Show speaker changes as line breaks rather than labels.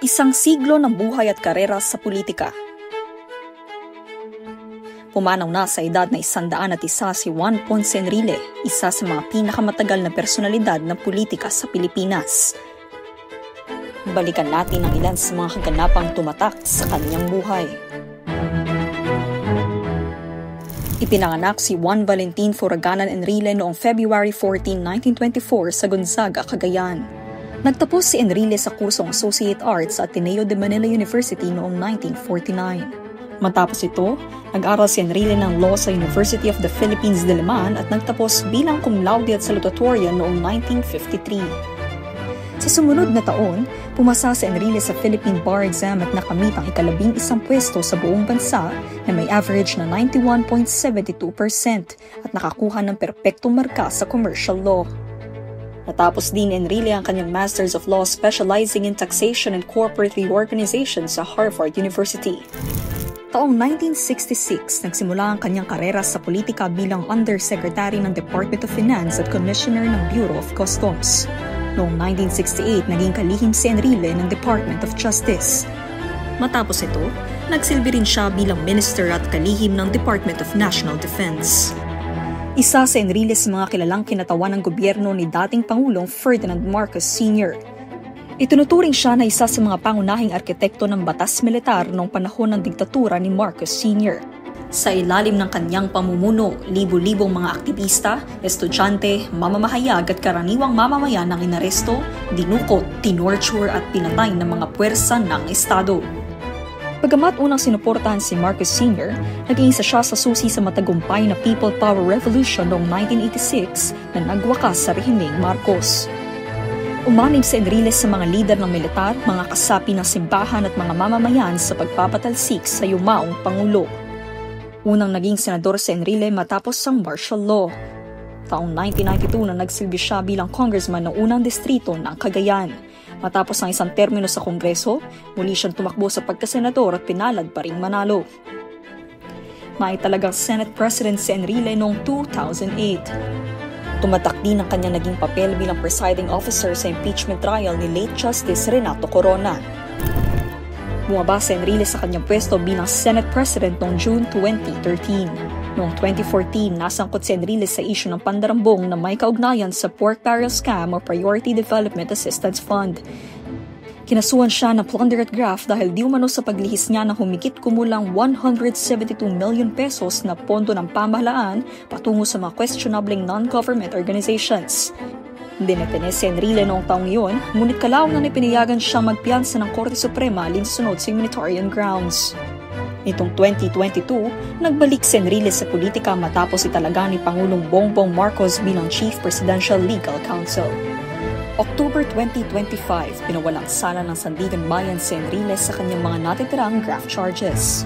Isang siglo ng buhay at karera sa politika. Pumanaw na sa edad na 101 si Juan Ponce Enrile, isa sa mga pinakamatagal na personalidad ng politika sa Pilipinas. Balikan natin ang ilan sa mga kaganapang tumatak sa kanyang buhay. Ipinanganak si Juan Valentin Furaganan Enrile noong February 14, 1924 sa Gonzaga, Cagayan. Nagtapos si Enrile sa kursong Associate Arts sa Ateneo de Manila University noong 1949. Matapos ito, nag-aral si Enrile ng Law sa University of the Philippines, Diliman at nagtapos bilang cum laude at salutatorian noong 1953. Sa sumunod na taon, pumasa si Enrile sa Philippine Bar Exam at nakamit ang ika-11 pwesto sa buong bansa na may average na 91.72% at nakakuha ng perpektong marka sa commercial law. Natapos din Enrile ang kanyang Masters of Law specializing in Taxation and Corporate Reorganization sa Harvard University. Taong 1966, nagsimula ang kanyang karera sa politika bilang Undersecretary ng Department of Finance at Commissioner ng Bureau of Customs. Noong 1968, naging kalihim si Enrile ng Department of Justice. Matapos ito, nagsilbi rin siya bilang Minister at kalihim ng Department of National Defense. Isa sa Enrile sa mga kilalang kinatawan ng gobyerno ni dating Pangulong Ferdinand Marcos Sr. Itinuturing siya na isa sa mga pangunahing arkitekto ng batas militar noong panahon ng diktatura ni Marcos Sr. Sa ilalim ng kanyang pamumuno, libo-libong mga aktivista, estudyante, mamamahayag at karaniwang mamamayan ang inaresto, dinukot, tinorture at pinatay ng mga puwersa ng Estado. Bagamat unang sinuportahan si Marcos Sr., naging isa siya sa susi sa matagumpay na People Power Revolution noong 1986 na nagwakas sa rehimeng Marcos. Umanib si Enrile sa mga lider ng militar, mga kasapi ng simbahan at mga mamamayan sa pagpapatalsik sa yumaong Pangulo. Unang naging senador si Enrile matapos ang martial law. Taong 1992 na nagsilbi siya bilang congressman ng unang distrito ng Cagayan. Matapos ang isang termino sa Kongreso, muli siyang tumakbo sa pagkasenador at pinalad pa ring manalo. Maitalagang Senate President si Enrile noong 2008. Tumatak din ang kanyang naging papel bilang presiding officer sa impeachment trial ni late Justice Renato Corona. Bumaba si Enrile sa kanyang pwesto bilang Senate President noong June 2013. Noong 2014, nasangkot si Enrile sa issue ng pandarambong na may kaugnayan sa pork barrel scam o Priority Development Assistance Fund. Kinasuhan siya ng plunder at graft dahil di umano sa paglihis niya ng humigit kumulang 172 million pesos na pondo ng pamahalaan patungo sa mga questionabling non-government organizations. Dinetene si Enrile noong taong iyon, ngunit kalawang na pinayagan siyang magpiyansa ng Korte Suprema alinsunod sa humanitarian grounds. Nitong 2022, nagbalik si Enrile sa politika matapos italaga ni Pangulong Bongbong Marcos bilang Chief Presidential Legal Counsel. October 2025, pinawalang sala ng Sandigan Bayan si Enrile sa kanyang mga natitirang graft charges.